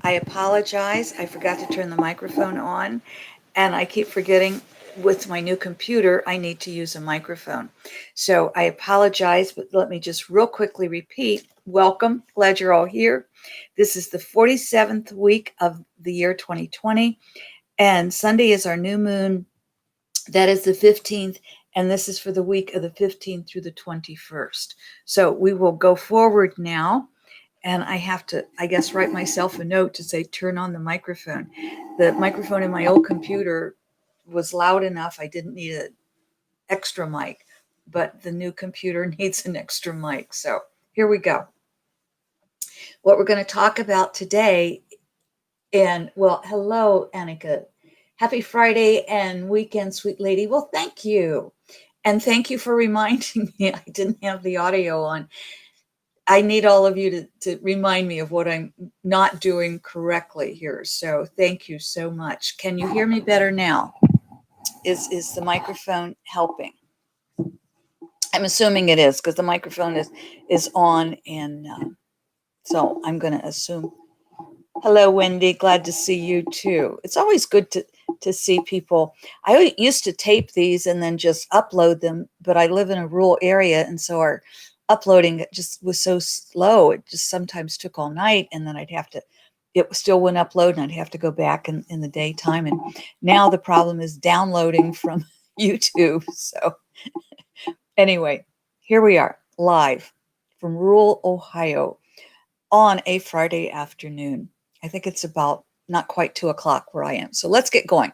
I apologize. I forgot to turn the microphone on, and I keep forgetting with my new computer, I need to use a microphone. So I apologize, but let me just real quickly repeat. Welcome. Glad you're all here. This is the 47th week of the year 2020, and Sunday is our new moon. That is the 15th, and this is for the week of the 15th through the 21st. So we will go forward now. And I have to, I guess, write myself a note to say, turn on the microphone. The microphone in my old computer was loud enough. I didn't need an extra mic, but the new computer needs an extra mic. So here we go. What we're going to talk about today, and well, hello, Annika. Happy Friday and weekend, sweet lady. Well, thank you. And thank you for reminding me I didn't have the audio on. I need all of you to remind me of what I'm not doing correctly here. So thank you so much. Can you hear me better now? Is the microphone helping? I'm assuming it is because the microphone is on, and so I'm going to assume. Hello, Wendy. Glad to see you too. It's always good to see people. I used to tape these and then just upload them, but I live in a rural area, and so our uploading just was so slow. It just sometimes took all night, and then it still wouldn't upload, and I'd have to go back in the daytime. And now the problem is downloading from YouTube. So anyway, here we are live from rural Ohio on a Friday afternoon. I think it's about not quite 2:00 where I am. So let's get going.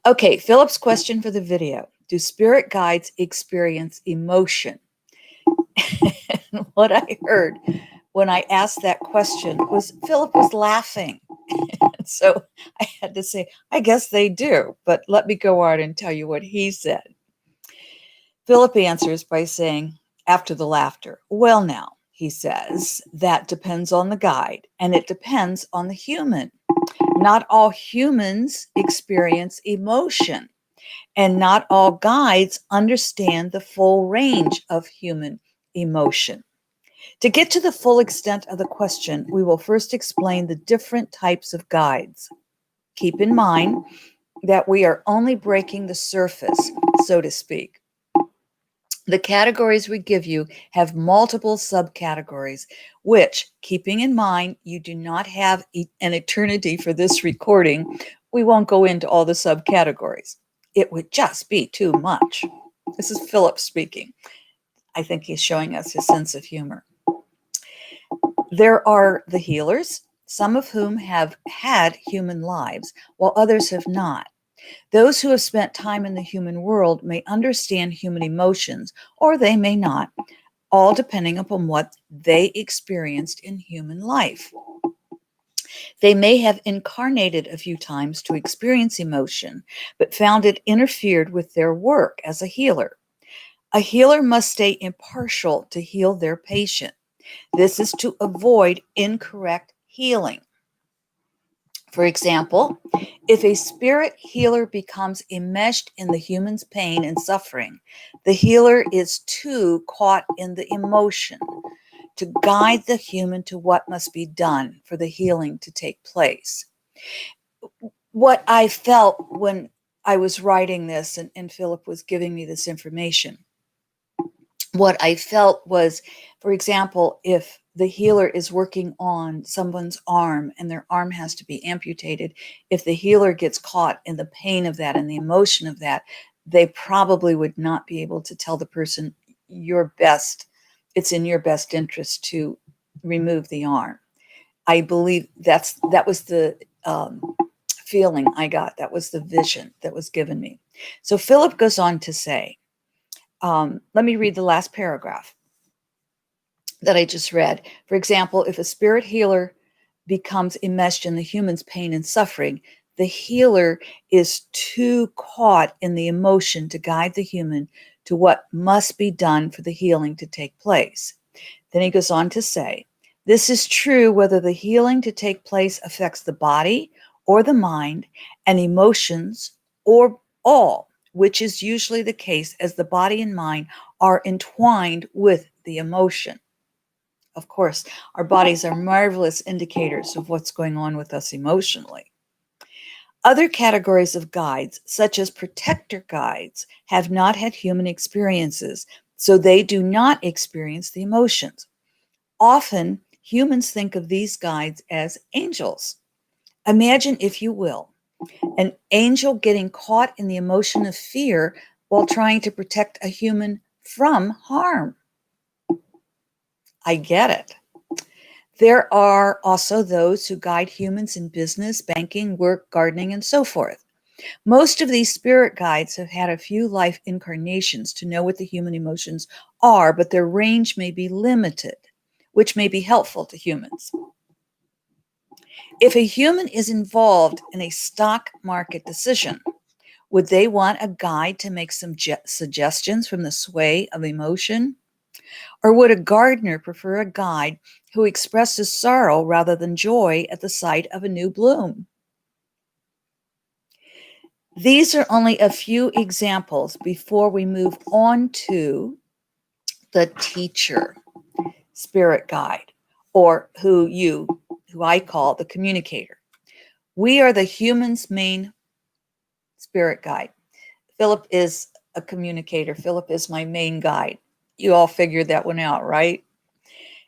Okay, Philip's question for the video. Do spirit guides experience emotion? And what I heard when I asked that question was Philip was laughing. So I had to say, I guess they do. But let me go on and tell you what he said. Philip answers by saying, after the laughter, well, now, he says, that depends on the guide, and it depends on the human. Not all humans experience emotion, and not all guides understand the full range of human emotion. To get to the full extent of the question, we will first explain the different types of guides. Keep in mind that we are only breaking the surface, so to speak. The categories we give you have multiple subcategories, which, keeping in mind you do not have an eternity for this recording, we won't go into all the subcategories. It would just be too much. This is Philip speaking. I think he's showing us his sense of humor. There are the healers, some of whom have had human lives, while others have not. Those who have spent time in the human world may understand human emotions, or they may not, all depending upon what they experienced in human life. They may have incarnated a few times to experience emotion, but found it interfered with their work as a healer. A healer must stay impartial to heal their patient. This is to avoid incorrect healing. For example, if a spirit healer becomes enmeshed in the human's pain and suffering, the healer is too caught in the emotion to guide the human to what must be done for the healing to take place. What I felt when I was writing this and Philip was giving me this information, what I felt was, for example, if the healer is working on someone's arm and their arm has to be amputated, if the healer gets caught in the pain of that and the emotion of that, they probably would not be able to tell the person it's in your best interest to remove the arm. I believe that was the feeling I got. That was the vision that was given me. So Philip goes on to say, let me read the last paragraph that I just read. For example, if a spirit healer becomes enmeshed in the human's pain and suffering, the healer is too caught in the emotion to guide the human to what must be done for the healing to take place. Then he goes on to say, this is true whether the healing to take place affects the body or the mind and emotions or all, which is usually the case as the body and mind are entwined with the emotion. Of course, our bodies are marvelous indicators of what's going on with us emotionally. Other categories of guides, such as protector guides, have not had human experiences, so they do not experience the emotions. Often, humans think of these guides as angels. Imagine, if you will, an angel getting caught in the emotion of fear while trying to protect a human from harm. I get it. There are also those who guide humans in business, banking, work, gardening, and so forth. Most of these spirit guides have had a few life incarnations to know what the human emotions are, but their range may be limited, which may be helpful to humans. If a human is involved in a stock market decision, would they want a guide to make some suggestions from the sway of emotion? Or would a gardener prefer a guide who expresses sorrow rather than joy at the sight of a new bloom? These are only a few examples before we move on to the teacher spirit guide, or who I call the communicator. We are the human's main spirit guide. Philip is a communicator. Philip is my main guide. You all figured that one out, right?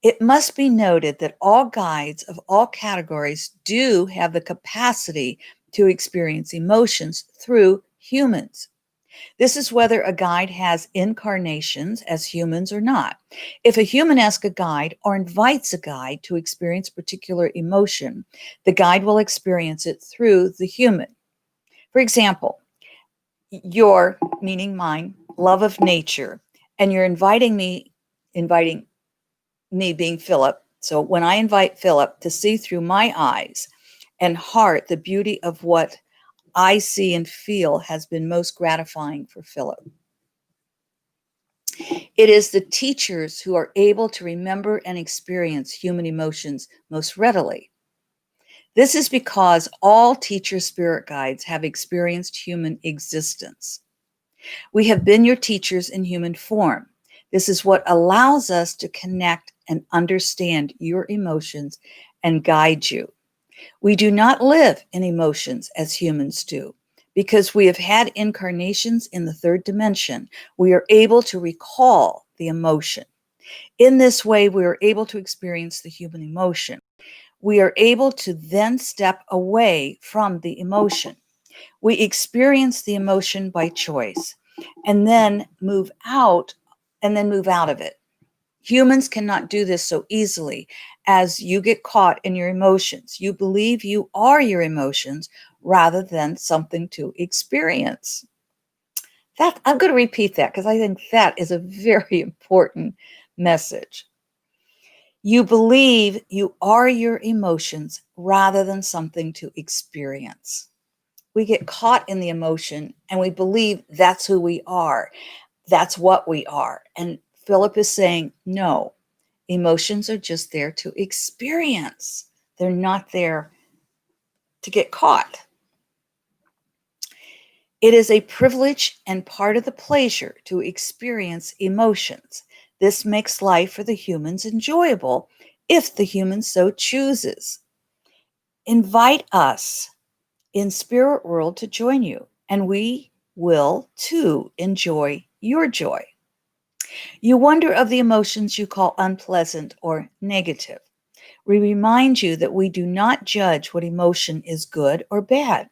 It must be noted that all guides of all categories do have the capacity to experience emotions through humans. This is whether a guide has incarnations as humans or not. If a human asks a guide or invites a guide to experience a particular emotion, the guide will experience it through the human. For example, your, meaning mine, love of nature, and you're inviting me being Philip. So when I invite Philip to see through my eyes and heart the beauty of what I see and feel has been most gratifying for Philip. It is the teachers who are able to remember and experience human emotions most readily. This is because all teacher spirit guides have experienced human existence. We have been your teachers in human form. This is what allows us to connect and understand your emotions and guide you. We do not live in emotions as humans do. Because we have had incarnations in the third dimension, we are able to recall the emotion. In this way, we are able to experience the human emotion. We are able to then step away from the emotion. We experience the emotion by choice and then move out of it. Humans cannot do this so easily as you get caught in your emotions. You believe you are your emotions rather than something to experience. That I'm going to repeat that because I think that is a very important message. You believe you are your emotions rather than something to experience. We get caught in the emotion and we believe that's who we are. That's what we are. And Philip is saying, no, emotions are just there to experience. They're not there to get caught. It is a privilege and part of the pleasure to experience emotions. This makes life for the humans enjoyable if the human so chooses. Invite us in spirit world to join you, and we will too enjoy your joy. You wonder of the emotions you call unpleasant or negative. We remind you that we do not judge what emotion is good or bad.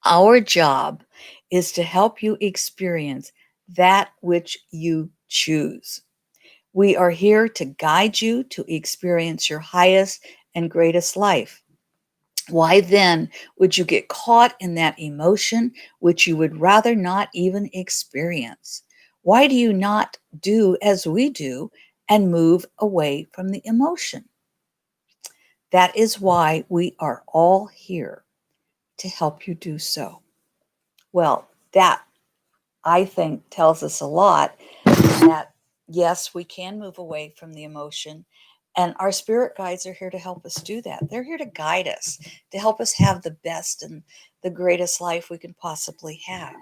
Our job is to help you experience that which you choose. We are here to guide you to experience your highest and greatest life. Why then would you get caught in that emotion which you would rather not even experience? Why do you not do as we do and move away from the emotion? That is why we are all here to help you do so. Well, that I think tells us a lot that yes, we can move away from the emotion. And our spirit guides are here to help us do that. They're here to guide us, to help us have the best and the greatest life we can possibly have.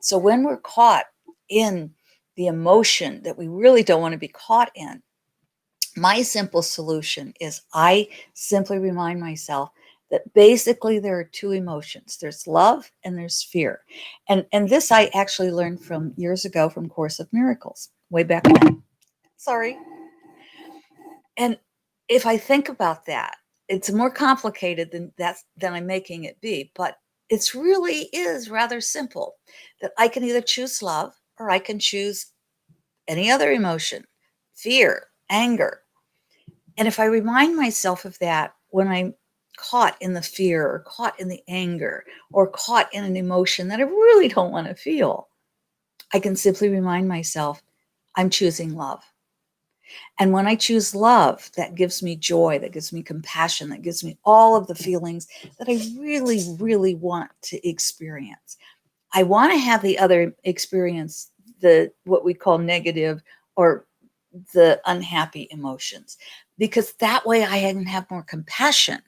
So when we're caught in the emotion that we really don't want to be caught in, My simple solution is I simply remind myself that basically there are two emotions. There's love and there's fear. And this I actually learned from years ago from Course of Miracles, way back when. Sorry. And if I think about that, it's more complicated than I'm making it be, but it's really is rather simple that I can either choose love or I can choose any other emotion, fear, anger. And if I remind myself of that when I'm caught in the fear or caught in the anger or caught in an emotion that I really don't want to feel, I can simply remind myself I'm choosing love. And when I choose love, that gives me joy, that gives me compassion, that gives me all of the feelings that I really, really want to experience. I want to have the other experience, the what we call negative or the unhappy emotions, because that way I can have more compassion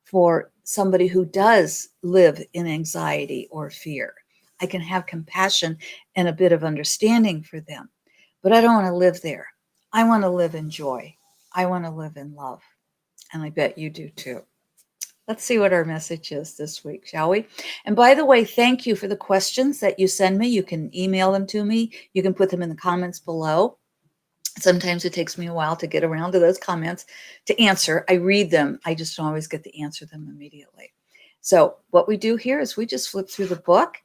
for somebody who does live in anxiety or fear. I can have compassion and a bit of understanding for them, but I don't want to live there. I want to live in joy. I want to live in love. And I bet you do too. Let's see what our message is this week, shall we? And by the way, thank you for the questions that you send me. You can email them to me. You can put them in the comments below. Sometimes it takes me a while to get around to those comments to answer. I read them. I just don't always get to answer them immediately. So what we do here is we just flip through the book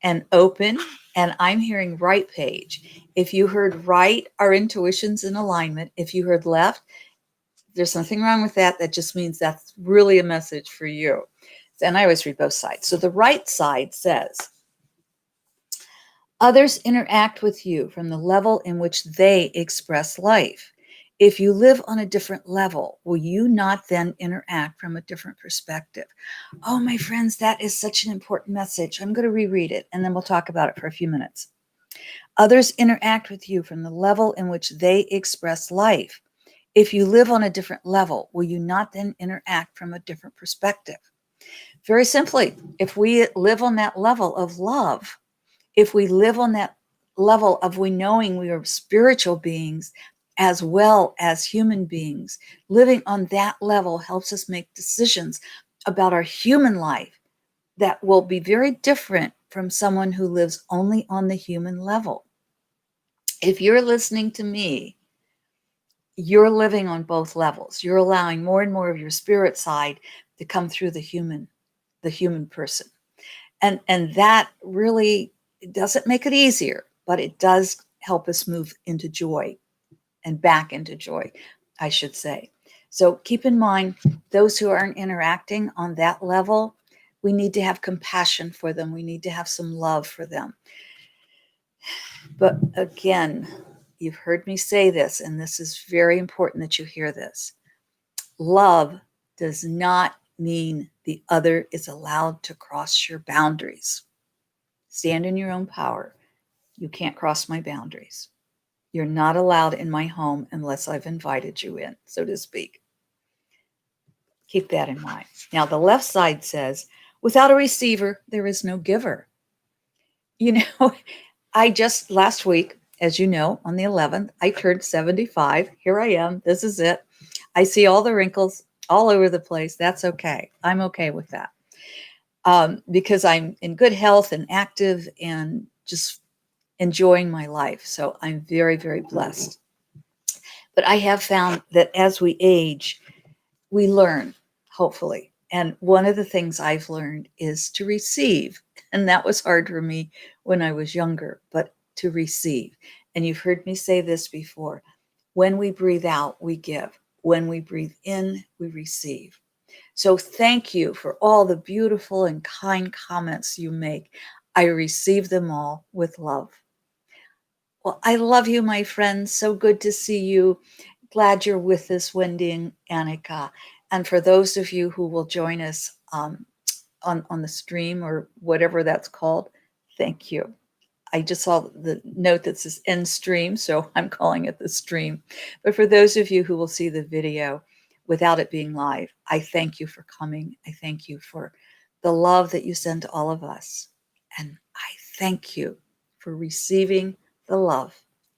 and open, and I'm hearing right page. If you heard right, our intuition's in alignment. If you heard left, there's nothing wrong with that. That just means that's really a message for you. And I always read both sides. So the right side says, others interact with you from the level in which they express life. If you live on a different level, will you not then interact from a different perspective? Oh, my friends, that is such an important message. I'm going to reread it and then we'll talk about it for a few minutes. Others interact with you from the level in which they express life. If you live on a different level, will you not then interact from a different perspective? Very simply, if we live on that level of love, if we live on that level of we knowing we are spiritual beings as well as human beings, living on that level helps us make decisions about our human life that will be very different from someone who lives only on the human level. If you're listening to me, you're living on both levels. You're allowing more and more of your spirit side to come through the human person. And that really, it doesn't make it easier, but it does help us move into joy and back into joy, I should say. So keep in mind, those who aren't interacting on that level, we need to have compassion for them. We need to have some love for them. But again, you've heard me say this, and this is very important that you hear this. Love does not mean the other is allowed to cross your boundaries. Stand in your own power. You can't cross my boundaries. You're not allowed in my home unless I've invited you in, so to speak. Keep that in mind. Now, the left side says, without a receiver, there is no giver. You know, I just last week, as you know, on the 11th, I turned 75. Here I am. This is it. I see all the wrinkles all over the place. That's okay. I'm okay with that because I'm in good health and active and just enjoying my life. So I'm very, very blessed. But I have found that as we age, we learn, hopefully. And one of the things I've learned is to receive. And that was hard for me when I was younger, but to receive. And you've heard me say this before. When we breathe out, we give. When we breathe in, we receive. So thank you for all the beautiful and kind comments you make. I receive them all with love. Well, I love you, my friends. So good to see you. Glad you're with us, Wendy and Annika. And for those of you who will join us on the stream or whatever that's called, thank you. I just saw the note that says end stream, so I'm calling it the stream. But for those of you who will see the video without it being live, I thank you for coming. I thank you for the love that you send to all of us. And I thank you for receiving the love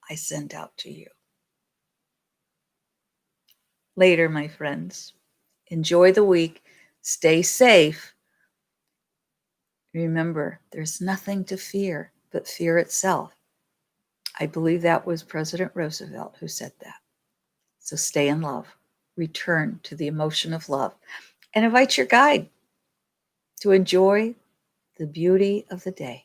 I send out to you. later, my friends. Enjoy the week. Stay safe. Remember, there's nothing to fear but fear itself. I believe that was President Roosevelt who said that. So stay in love. Return to the emotion of love and invite your guide to enjoy the beauty of the day.